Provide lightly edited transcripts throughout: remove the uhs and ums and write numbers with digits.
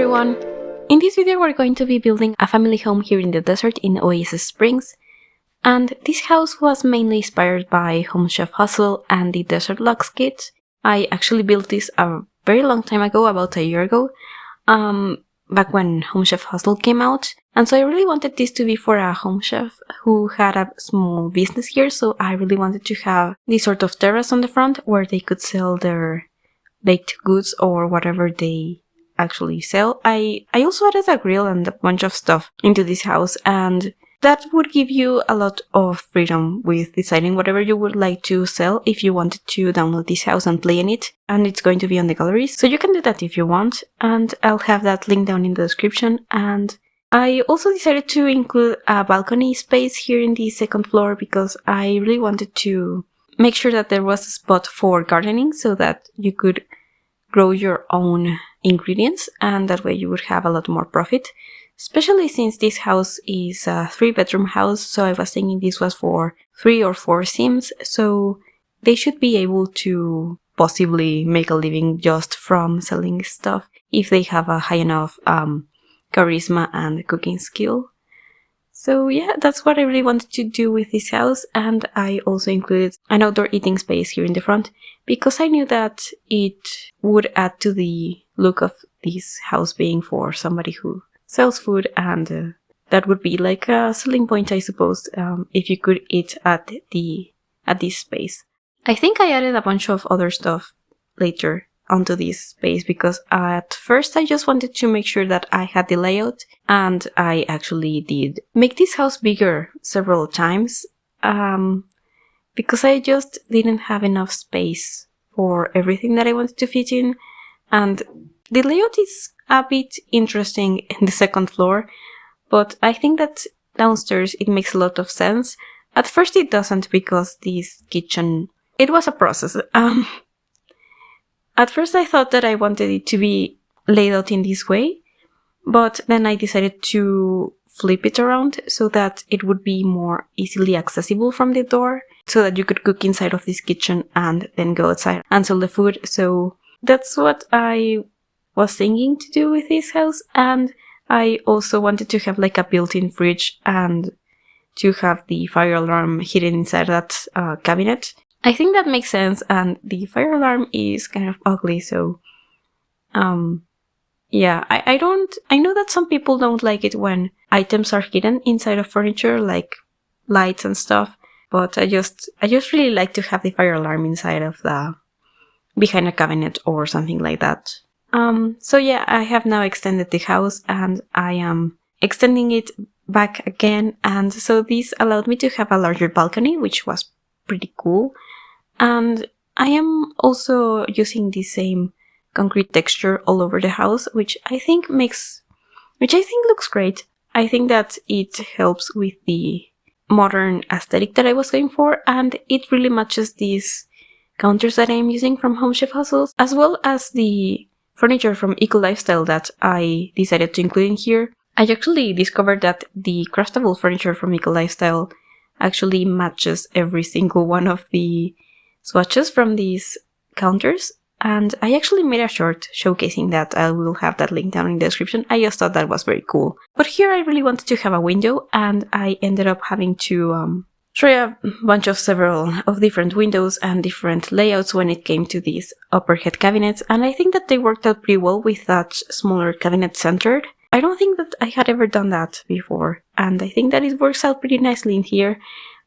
everyone! In this video we're going to be building a family home here in the desert in Oasis Springs, and this house was mainly inspired by Home Chef Hustle and the Desert Lux kit. I actually built this a very long time ago, about a year ago, back when Home Chef Hustle came out, and so I really wanted this to be for a home chef who had a small business here, so I really wanted to have this sort of terrace on the front where they could sell their baked goods or whatever they actually sell. I also added a grill and a bunch of stuff into this house, and that would give you a lot of freedom with deciding whatever you would like to sell if you wanted to download this house and play in it, and it's going to be on the galleries, so you can do that if you want, and I'll have that link down in the description. And I also decided to include a balcony space here in the second floor because I really wanted to make sure that there was a spot for gardening so that you could grow your own ingredients, and that way you would have a lot more profit, especially since this house is a 3-bedroom house, so I was thinking this was for 3 or 4 sims, so they should be able to possibly make a living just from selling stuff if they have a high enough charisma and cooking skill. So yeah, that's what I really wanted to do with this house, and I also included an outdoor eating space here in the front because I knew that it would add to the look of this house being for somebody who sells food, and that would be like a selling point, I suppose, if you could eat at this space. I think I added a bunch of other stuff later onto this space because at first I just wanted to make sure that I had the layout, and I actually did make this house bigger several times because I just didn't have enough space for everything that I wanted to fit in, and the layout is a bit interesting in the second floor, but I think that downstairs it makes a lot of sense. At first it doesn't because this kitchen, it was a process. At first I thought that I wanted it to be laid out in this way, but then I decided to flip it around so that it would be more easily accessible from the door, so that you could cook inside of this kitchen and then go outside and sell the food. So that's what I was thinking to do with this house, and I also wanted to have like a built-in fridge and to have the fire alarm hidden inside that cabinet. I think that makes sense, and the fire alarm is kind of ugly, so yeah, I know that some people don't like it when items are hidden inside of furniture, like lights and stuff, but I just really like to have the fire alarm inside of behind a cabinet or something like that. So yeah, I have now extended the house, and I am extending it back again, and so this allowed me to have a larger balcony, which was pretty cool. And I am also using the same concrete texture all over the house, which I think looks great. I think that it helps with the modern aesthetic that I was going for, and it really matches these counters that I am using from Home Chef Hustles, as well as the furniture from Eco Lifestyle that I decided to include in here. I actually discovered that the craftable furniture from Eco Lifestyle actually matches every single one of the swatches from these counters, and I actually made a short showcasing that. I will have that link down in the description. I just thought that was very cool. But here I really wanted to have a window, and I ended up having to try a bunch of several of different windows and different layouts when it came to these upper head cabinets, and I think that they worked out pretty well with that smaller cabinet centered. I don't think that I had ever done that before, and I think that it works out pretty nicely in here.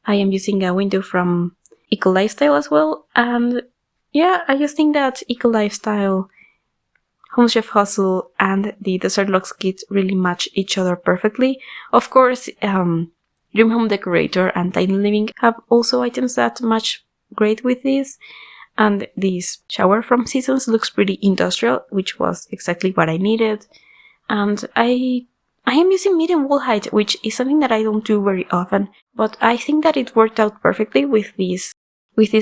I am using a window from Eco Lifestyle as well, and yeah, I just think that Eco Lifestyle, Home Chef Hustle, and the Desert Lux kit really match each other perfectly. Of course, Dream Home Decorator and Tiny Living have also items that match great with this, and this shower from Seasons looks pretty industrial, which was exactly what I needed. And I am using medium wall height, which is something that I don't do very often, but I think that it worked out perfectly with this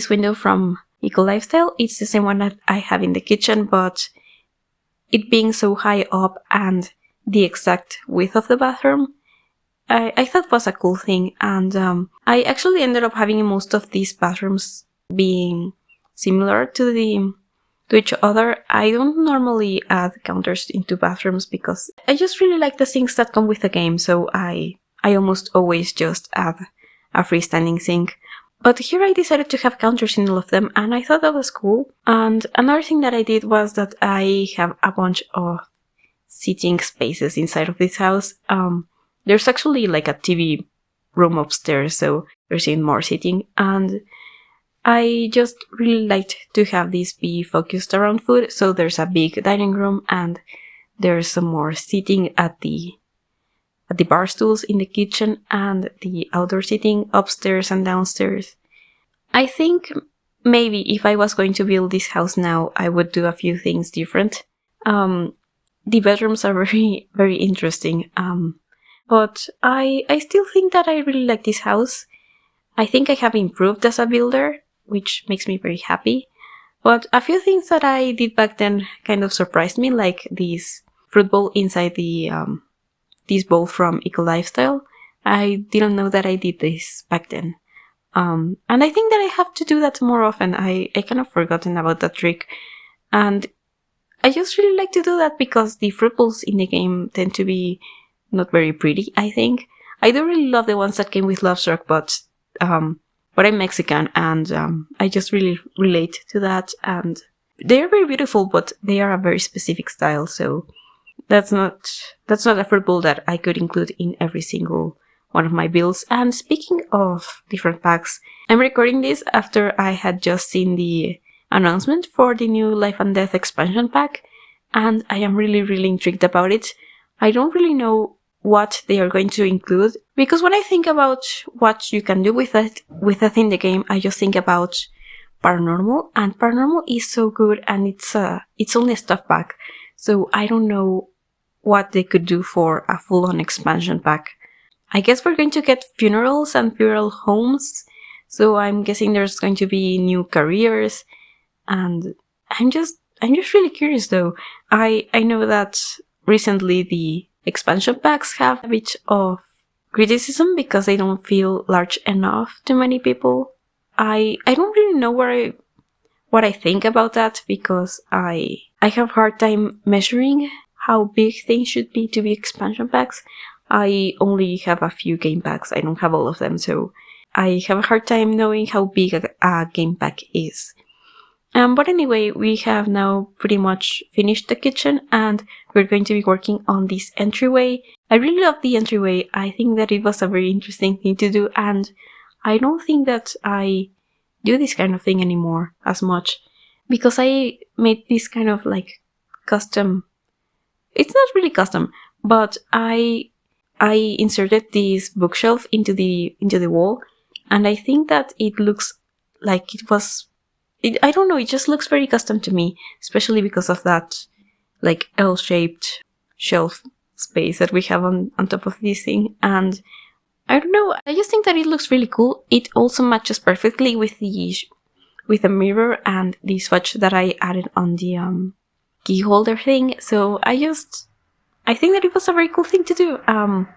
window from Eco Lifestyle. It's the same one that I have in the kitchen, but it being so high up and the exact width of the bathroom, I thought was a cool thing, and I actually ended up having most of these bathrooms being similar to to each other. I don't normally add counters into bathrooms because I just really like the sinks that come with the game, so I almost always just add a freestanding sink. But here I decided to have counters in all of them, and I thought that was cool. And another thing that I did was that I have a bunch of sitting spaces inside of this house. There's actually like a TV room upstairs, so there's even more sitting, and I just really liked to have this be focused around food. So there's a big dining room, and there's some more seating at the bar stools in the kitchen, and the outdoor seating upstairs and downstairs. I think maybe if I was going to build this house now, I would do a few things different. The bedrooms are very, very interesting. But I still think that I really like this house. I think I have improved as a builder, which makes me very happy. But a few things that I did back then kind of surprised me, like this fruit bowl inside the this bowl from Eco Lifestyle. I didn't know that I did this back then. And I think that I have to do that more often. I kind of forgotten about that trick. And I just really like to do that because the fruit bowls in the game tend to be not very pretty, I think. I do really love the ones that came with Love Struck, but I'm Mexican, and I just really relate to that. And they are very beautiful, but they are a very specific style, so that's not a fruit bowl that I could include in every single one of my builds. And speaking of different packs, I'm recording this after I had just seen the announcement for the new Life and Death expansion pack, and I am really, really intrigued about it. I don't really know what they are going to include, because when I think about what you can do with that in the game, I just think about paranormal, and paranormal is so good, and it's only a stuff pack, so I don't know what they could do for a full-on expansion pack. I guess we're going to get funerals and funeral homes, so I'm guessing there's going to be new careers, and I'm just really curious though. I know that recently the expansion packs have a bit of criticism because they don't feel large enough to many people. I don't really know what I think about that, because I have a hard time measuring how big things should be to be expansion packs. I only have a few game packs, I don't have all of them, so I have a hard time knowing how big a game pack is. But anyway, we have now pretty much finished the kitchen, and we're going to be working on this entryway. I really love the entryway. I think that it was a very interesting thing to do, and I don't think that I do this kind of thing anymore as much, because I made this kind of like custom. It's not really custom, but I inserted this bookshelf into the wall, and I think that it looks like it was. I don't know, it just looks very custom to me, especially because of that like L-shaped shelf space that we have on top of this thing. And I don't know, I just think that it looks really cool. It also matches perfectly with the mirror and the swatch that I added on the key holder thing. So I think that it was a very cool thing to do. I'm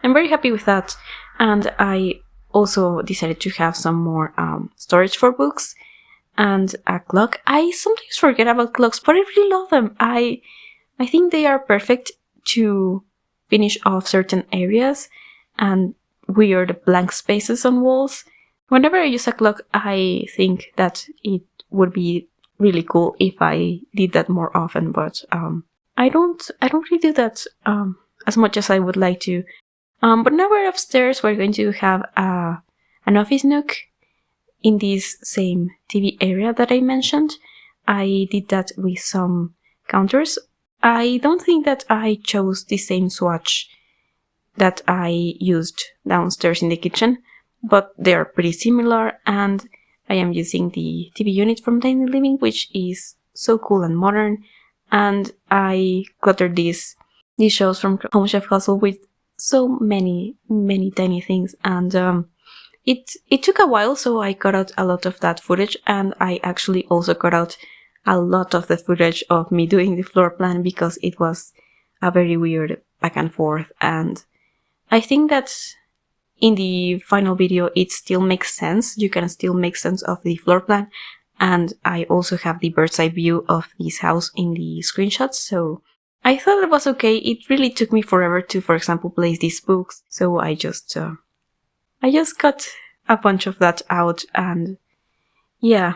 very happy with that. And I also decided to have some more storage for books and a clock. I sometimes forget about clocks, but I really love them. I think they are perfect to finish off certain areas and weird blank spaces on walls. Whenever I use a clock, I think that it would be really cool if I did that more often, but I don't really do that as much as I would like to. But now we're upstairs. We're going to have an office nook in this same TV area that I mentioned. I did that with some counters. I don't think that I chose the same swatch that I used downstairs in the kitchen, but they are pretty similar, and I am using the TV unit from Tiny Living, which is so cool and modern, and I cluttered these shelves from Home Chef Hustle with so many tiny things, and it took a while, so I cut out a lot of that footage, and I actually also cut out a lot of the footage of me doing the floor plan because it was a very weird back and forth, and I think that in the final video it still makes sense. You can still make sense of the floor plan, and I also have the bird's eye view of this house in the screenshots, so I thought it was okay. It really took me forever to, for example, place these books, so I just got a bunch of that out, and yeah.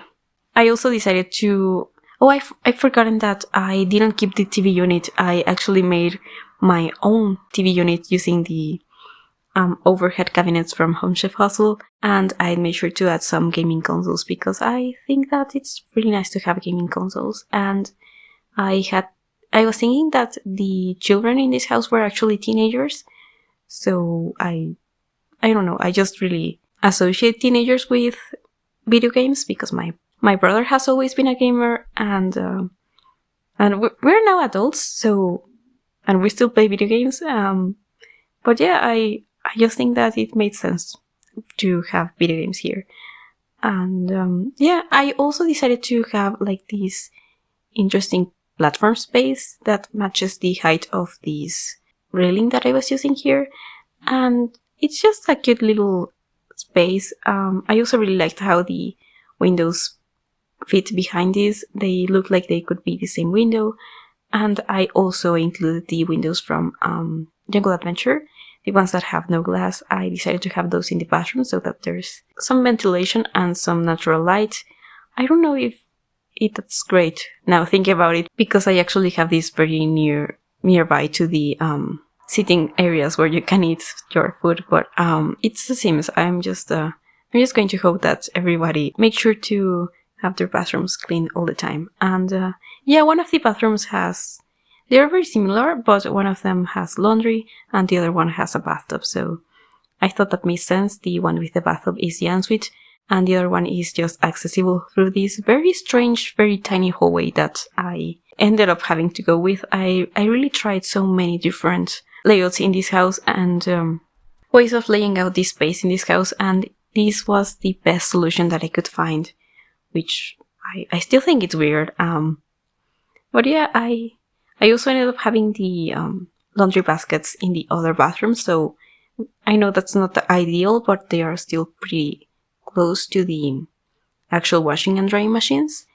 I also decided to... Oh, I've forgotten that I didn't keep the TV unit. I actually made my own TV unit using the overhead cabinets from Home Chef Hustle, and I made sure to add some gaming consoles because I think that it's really nice to have gaming consoles. And I was thinking that the children in this house were actually teenagers, so I don't know, I just really associate teenagers with video games because my brother has always been a gamer, and we're now adults, so, and we still play video games. But yeah, I just think that it made sense to have video games here. And yeah, I also decided to have like this interesting platform space that matches the height of this railing that I was using here, and it's just a cute little space. I also really liked how the windows fit behind this. They look like they could be the same window, and I also included the windows from Jungle Adventure, the ones that have no glass. I decided to have those in the bathroom so that there's some ventilation and some natural light. I don't know if that's great now thinking about it, because I actually have this very nearby to the sitting areas where you can eat your food, but it's the same. I'm just going to hope that everybody make sure to have their bathrooms clean all the time. And yeah, one of the bathrooms they're very similar, but one of them has laundry and the other one has a bathtub, so I thought that made sense. The one with the bathtub is the ensuite, and the other one is just accessible through this very strange, very tiny hallway that I ended up having to go with. I really tried so many different layouts in this house and ways of laying out this space in this house, and this was the best solution that I could find, which I still think it's weird. But yeah, I also ended up having the laundry baskets in the other bathroom, so I know that's not the ideal, but they are still pretty close to the actual washing and drying machines.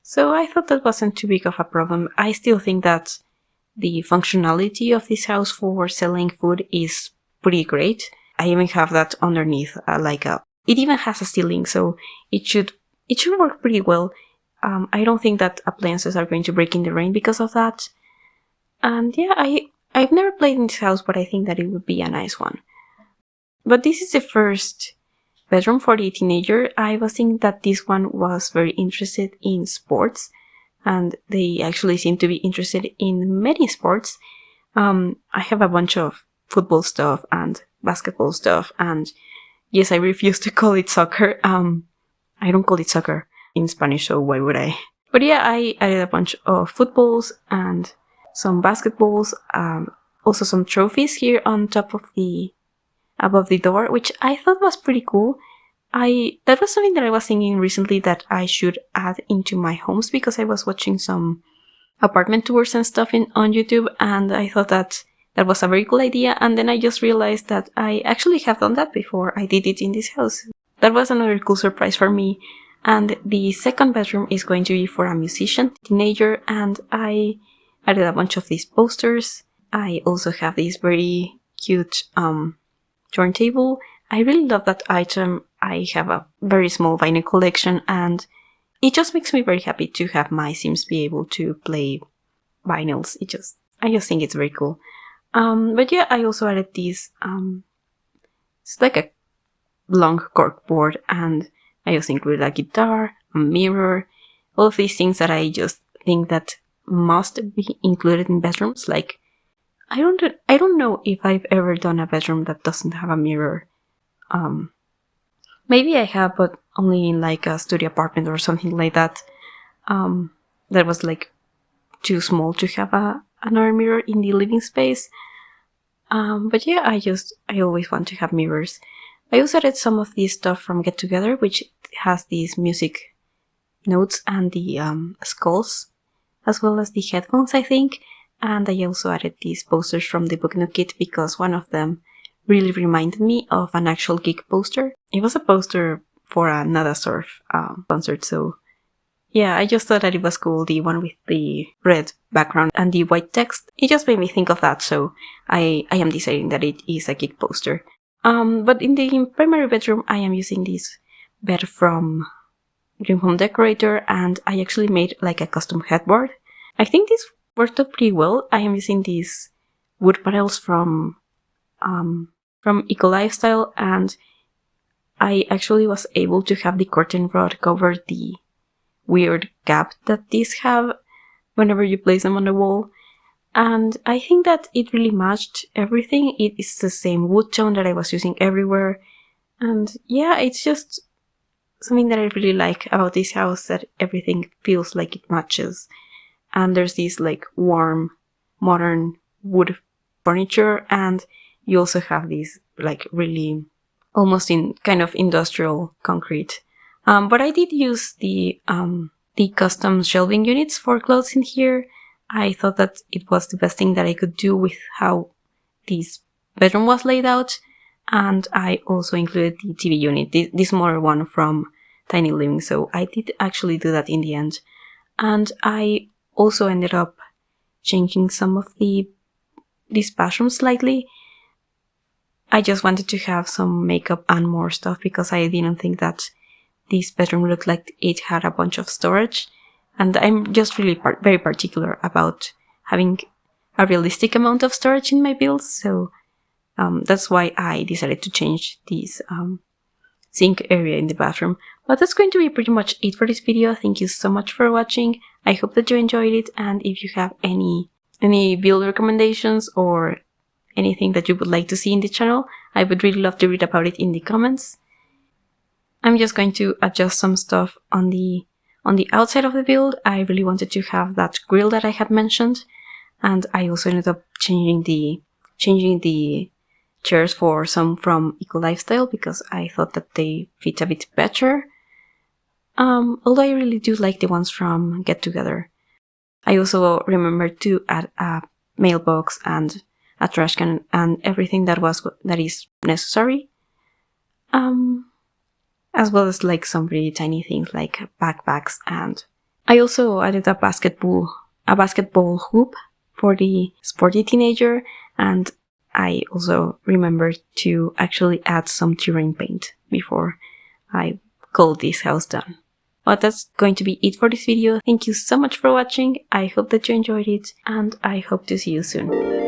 So I thought that wasn't too big of a problem. I still think that the functionality of this house for selling food is pretty great. I even have that underneath, it even has a ceiling, so it should work pretty well. I don't think that appliances are going to break in the rain because of that. And yeah, I've never played in this house, but I think that it would be a nice one. But this is the first bedroom for the teenager. I was thinking that this one was very interested in sports, and they actually seem to be interested in many sports. I have a bunch of football stuff and basketball stuff, and yes, I refuse to call it soccer. I don't call it soccer in Spanish, so why would I? But yeah, I added a bunch of footballs and some basketballs, also some trophies here on top of above the door, which I thought was pretty cool. That was something that I was thinking recently that I should add into my homes, because I was watching some apartment tours and stuff on YouTube, and I thought that was a very cool idea, and then I just realized that I actually have done that before. I did it in this house. That was another cool surprise for me. And the second bedroom is going to be for a musician, teenager, and I added a bunch of these posters. I also have this very cute turntable. I really love that item. I have a very small vinyl collection, and it just makes me very happy to have my Sims be able to play vinyls. I just think it's very cool. But yeah, I also added this, it's like a long cork board, and I also included a guitar, a mirror, all of these things that I just think that must be included in bedrooms. Like, I don't know if I've ever done a bedroom that doesn't have a mirror. Maybe I have, but only in like a studio apartment or something like that. That was like too small to have another mirror in the living space. But yeah, I always want to have mirrors. I also added some of this stuff from Get Together, which has these music notes and the skulls, as well as the headphones, I think. And I also added these posters from the Book Nook kit because one of them really reminded me of an actual gig poster. It was a poster for a Nada Surf concert, so Yeah, I just thought that it was cool, the one with the red background and the white text. It just made me think of that, so I am deciding that it is a geek poster. But in the primary bedroom, I am using this bed from Dream Home Decorator, and I actually made like a custom headboard. I think this worked out pretty well. I am using these wood panels from Eco Lifestyle, and I actually was able to have the curtain rod cover the weird gap that these have whenever you place them on the wall. And I think that it really matched everything. It is the same wood tone that I was using everywhere. And yeah, it's just something that I really like about this house, that everything feels like it matches. And there's this like warm, modern wood furniture, and you also have these like really almost in kind of industrial concrete. But I did use the custom shelving units for clothes in here. I thought that it was the best thing that I could do with how this bedroom was laid out. And I also included the TV unit, this smaller one from Tiny Living. So I did actually do that in the end. And I also ended up changing some of this bathroom slightly. I just wanted to have some makeup and more stuff because I didn't think that this bedroom looked like it had a bunch of storage. And I'm just really very particular about having a realistic amount of storage in my builds. So that's why I decided to change this sink area in the bathroom. But that's going to be pretty much it for this video. Thank you so much for watching. I hope that you enjoyed it. And if you have any build recommendations or anything that you would like to see in the channel, I would really love to read about it in the comments. I'm just going to adjust some stuff on the outside of the build. I really wanted to have that grill that I had mentioned, and I also ended up changing the chairs for some from Eco Lifestyle because I thought that they fit a bit better. Although I really do like the ones from Get Together. I also remembered to add a mailbox and a trash can and everything that is necessary. As well as like some really tiny things like backpacks, and I also added a basketball hoop for the sporty teenager, and I also remembered to actually add some terrain paint before I called this house done. But that's going to be it for this video. Thank you so much for watching. I hope that you enjoyed it, and I hope to see you soon.